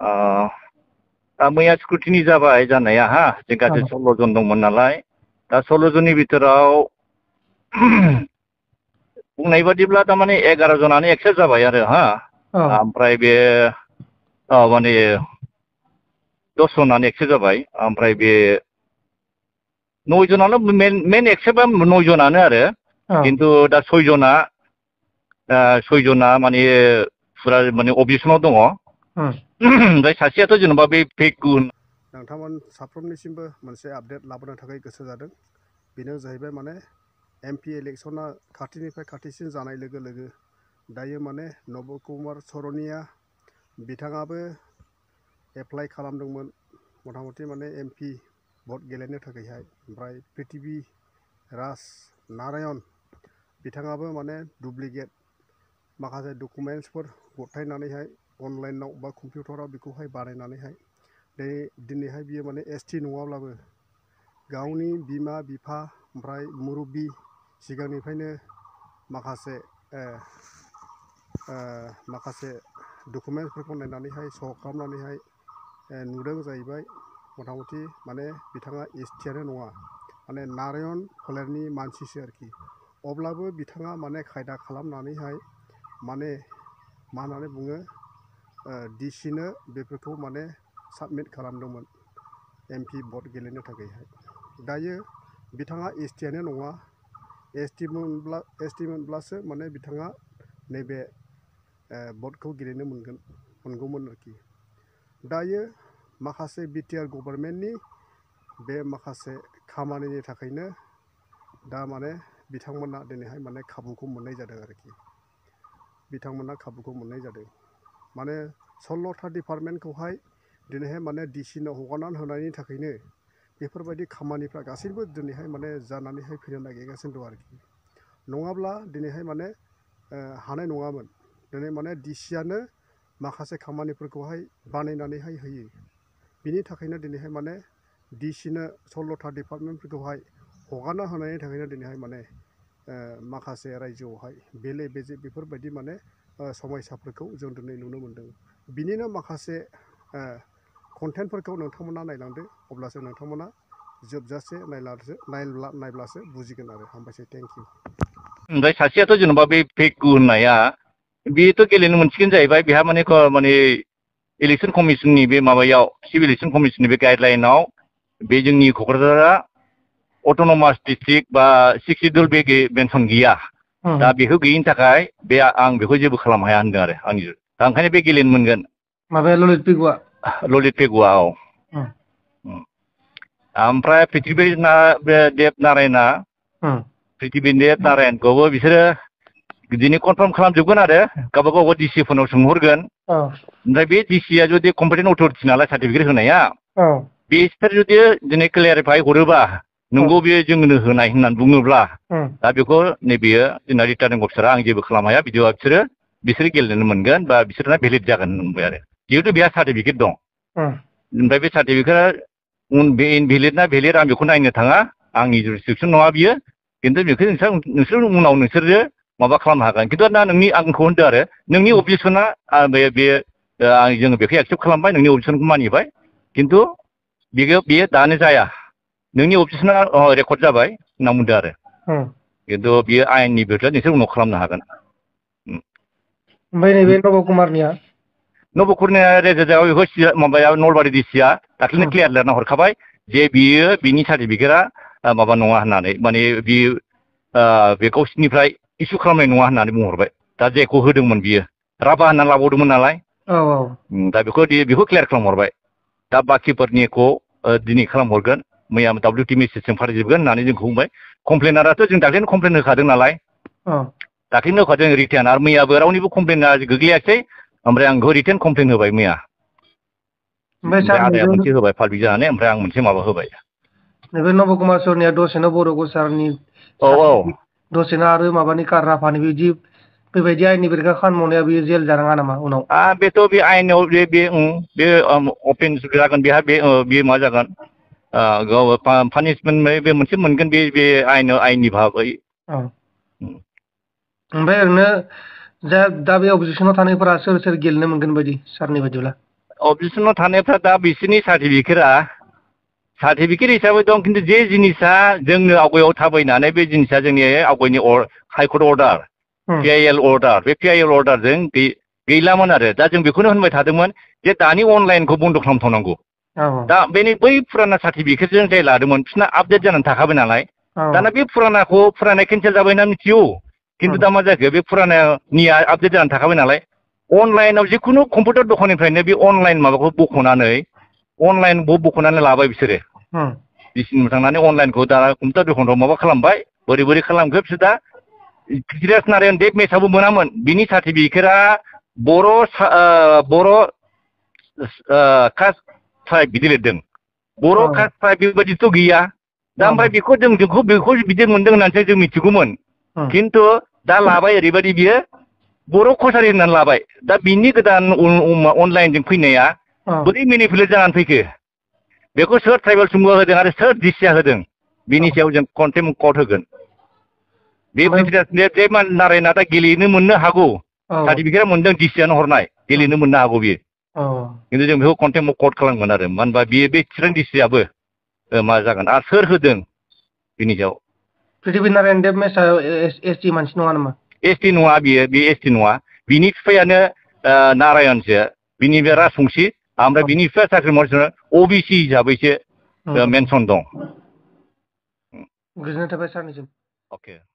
मैया स्क्रुटिनि जाबाय जानाया हा जों गासै 16 जन दंमोन नालाय दा 16 जननि बिथोराव बुंनाय बादिब्ला तारमाने 11 जनानो एक्सेप्ट जाबाय आरो हा ओमफ्राय बे माने 10 जनानो एक्सेप्ट जाबाय ओमफ्राय बे 9 जनानो मेन एक्सेप्टआ 9 जनानो आरो किन्तु दा 6 जना माने फुरा माने अबजेक्सनाव दङ ओमफ्राय सासेयाथ' जेनेबा बे फेक गुन नोंथांमोन साफ्रोमनिसिमबो मोनसे आपडेट लाबोनो थाखाय गोसो जादों बेनो जाहैबाय माने एमपि इलेक्सना खाथिनिफ्राय खाथिसिन जानाय लोगो लोगो दायो माने नब कुमार सरनिया बिथाङाबो एप्लाइ खालामदोंमोन मथा-मथि माने एमपि भट गेलेनो थाखायहाय ओमफ्राय पृथिबि राज नारायण बिथाङाबो माने डुप्लिकेट माखासे डकुमेन्टसफोर गथायनानैहाय अनलाइनाव बा कम्पिउटाराव बेखौहाय बानायनानैहाय दिनैहाय बियो माने एसटि नङाब्लाबो गावनि बिमा बिफा ओमफ्राय मुरब्बि सिगांनिफ्रायनो माखासे डकुमेन्टसफोरखौ नायनानैहाय स' खालामनानैहाय नुदों जाहैबाय मथा-मथि माने बिथाङा एसटियानो नङा माने नारायण फोलेरनि मानसिसो आरोखि अब्लाबो बिथाङा माने खायदा खालामनानैहाय माने मा होननानै बुङो डिसिनो बेफोरखौ माने साबमिट खालामदोंमोन एमपि भट गेलेनो थाखायहाय दायो बिथाङा एसटियानो नङा एसटि मोनब्लासो माने बिथाङा नैबे भटखौ गेलेनो मोनगौमोन आरोखि दायो माखासे बिटिआर गभर्नमेन्टनि बे माखासे खामानिनि थाखायनो दा माने बिथांमोना दिनैहाय माने खाबुखौ मोननाय जादों आरोखि बिथांमोना खाबुखौ मोननाय जादों माने 16था डिपार्टमेन्टखौहाय दिनैहाय माने डिसिनो हगारनानै होनायनि थाखायनो बेफोरबायदि खामानिफ्रा गासैबो दिनैहाय माने जानानैहाय फैनो नागिरगासिनो दं आरोखि नङाब्ला दिनैहाय माने हानाय नङामोन दिनै माने डिसियानो माखासे खामानिफोरखौहाय बानायनानैहाय होयो बिनि थाखायनो दिनैहाय माने डिसिनो 16था डिपार्टमेन्टफोरखौहाय हगारना होनायनि थाखायनो दिनैहाय माने माखासे रायजोआवहाय बेले बेजे बेफोरबायदि माने समयसाफोरखौ जों दिनै नुनो मोनदों बिनिनो माखासे कन्टेन्टफोरखौ नोंथांमोना नायलांदो अब्लासो नोंथांमोना जोबजासे नायब्लासो बुजिगोन आरो हामबायसै थेंक इउ ओमफ्राय सासेयाथ' जेनेबा बे फेक होननाया बेथ' गेलेनो मोनसिगोन जाहैबाय बेहा माने इलेक्सन कमिसननि बे माबायाव सिभिल इलेक्सन कमिसननि बे गाइडलाइनाव बे जोंनि क'क्राझारा अट'नमास डिस्ट्रिक्ट बा 6 सिडुल बे मेनसन गैया दा बेखौ गैयिनि थाखाय बे आं बेखौ जेबो खालामनो हाया होनदों आरो आंनि दा ओंखायनो बे गेलेनो मोनगोन माबाया ललित पेगुआ औ ओमफ्राय पृथ्वी देब नारायणआ पृथ्वी देब नारायणखौबो बिसोरो दिनै कनफार्म खालामजोबगोन आरो गावबा गाव डिसिफोरनाव सोंहरगोन ओमफ्राय बे डिसिया जुदि कम्पिटेन्ट अथ'रिटि नालाय सार्टिफिकेट होनाया बिसोर जुदि दिनै क्लियारिफाइ हरोबा नंगौ बेयो जोंनो होनाय होननानै बुङोब्ला दा बेखौ नैबेयो जोंना रिटार्निं अफिसारा आं जेबो खालामनो हाया बिदिबा बिसोरो गेलेनो मोनगोन बा बिसोरना भेलिड जागोन होनबाय आरो जिहेतु बेहा सार्टिफिकेट दं ओमफ्राय बे सार्टिफिकेटआ बे इनभेलिड ना भेलिड आं बेखौ नायनो थाङा आंनि जुरिसडिक्सन नङा बियो खिन्थु बेखौ नोंसोर उनाव नोंसोरो माबा खालामनो हागोन खिन्थु दा नोंनि आंखौ होनदो आरो नोंनि अबजेक्सना जोङो बेखौ एक्सेप्ट खालामबाय नोंनि अबजेक्सनखौ मानिबाय खिन्थु बेयो दानो जाया नोंनि अबजेक्सना रेकर्ड जाबाय होनना बुंदो आरो खिन्थु बियो आयेननि बिरुद्ध नोंसोर उनाव खालामनो हागोन ओमफ्राय नैबे नबकुमारनिया रेजिस्टाराव बेखौ माबाया नलबारि डिसिया दाख्लैनो क्लियार लिरना हरखाबाय जे बियो बिनि सार्टिफिकेटआ माबा नङा होननानै माने बियो बे गावसिनिफ्राय इसु खालामनाय नङा होननानै बुंहरबाय दा जेखौ होदोंमोन बियो राभा होननानै लाबावदोंमोन नालाय दा बेखौ क्लियार खालामहरबाय दा बाखिफोरनिखौ दिनै खालामहरगोन मैया WT मेसेजजों फाथायजोबगोन होननानै जोंखौ बुंबाय कमप्लेनाराथ' जों दाख्लैनो कमप्लेन होखादों नालाय दाख्लैनो होखादों रिटार्न आरो मैयाबो रावनिबो कमप्लेना गोग्लैयाखै ओमफ्राय आं रिटेन कमप्लेन होबाय मैया ओमफ्राय आदाया मोनसे होबाय पाब्लिक जानानै ओमफ्राय आं मोनसे माबा होबाय नैबे नबकुमार सरनिया दसेनो बर'गसारनि दसेनो आरो माबानि राभानि बिदि बेबायदि आयेननि बेरेखा खामानि मावनाया बियो जेल जानाङा नामा उनाव बेथ' बे आयेनाव बे अपेन जागोन बेहा बे मा जागोन पानिशमेन्ट बे मोनसे मोनगोन बे आयेननि भाबै ओमफ्राय ओरैनो दा बे अबजेक्सनाव थानायफोरा सोर गेलेनो मोनगोन बायदि सारनि बायदिब्ला अबजेक्सनाव थानायफ्रा दा बिसोरनि सार्टिफिकेट हिसाबै दं खिन्थु जे जिनिसा जोंनो आवगायाव थाबायनानै बे जिनिसा जोंनि आवगायनि हाइकर्ट अर्डार PIL अर्डार बे PIL अर्डारजों गैलामोन आरो दा जों बेखौनो होनबाय थादोंमोन जे दानि अनलाइनखौ बन्द' खालामथ'नांगौ दा बै फुराना सार्टिफिकेटजों जाय लादोंमोन बिसोरना आपडेट जानानै थाखाबाय नालाय दाना बे फुराना केन्सेल जाबायना मिथियो खिन्थु दा मा जाखो बे फुरानानिया आपडेट जानानै थाखाबाय नालाय अनलाइनाव जिखुनु कम्पिउटार दखाननिफ्रायनो बे अनलाइन माबाखौ बख'नानै लाबाय बिसोरो बिसिनियाव थांनानै अनलाइनखौ दा कम्पिउटार दखानफ्राव माबा खालामबाय बोरै खालामखो बिसोर दा धीराज नारायण देब मेथाबो मोनामोन बिनि सार्टिफिकेटआ बर' कास्ट ट्राइब बिदि लिरदों बर' कास्ट ट्राइब बेबायदिथ' गैया दा ओमफ्राय बेखौ बिदि मोनदों होननानैसो जों मिथिगौमोन खिन्थु दा लाबाय ओरैबायदि बियो बर' कसारि होननानै लाबाय दा बिनि गोदान अनलाइनजों फैनाया बोरै मेनिपुलेट जानानै फैखो बेखौ सोर ट्राइबेल सुबुङा होदों आरो सोर डिसिआ होदों बिनि सायाव जों कन्टेम्प कर्ट होगोन बे नारायणआ दा गेलेनो मोननो हागौ सार्टिफिकेट मोनदों डिसिआनो हरनाय गेलेनो मोननो हागौ बियो खिन्थु जों बेखौ कन्टेम्प कर्ट खालामगोन आरो मानो होनबा बियो बे चिरां डिसिआबो मा जागोन आरो सोर होदों बिनि सायाव पृथ्वी नारायण देब मेसा ST मानसि नङा नामा ST नङा बियो बे ST नङा बिनि बिफायानो नारायणसो बिनि बे राजबंसि ओमफ्राय बिनि बिफाया साख्रि मावगासिनो OBC हिसाबैसो मेनसन दं गोजोननाय थाबाय सारनिसिम अके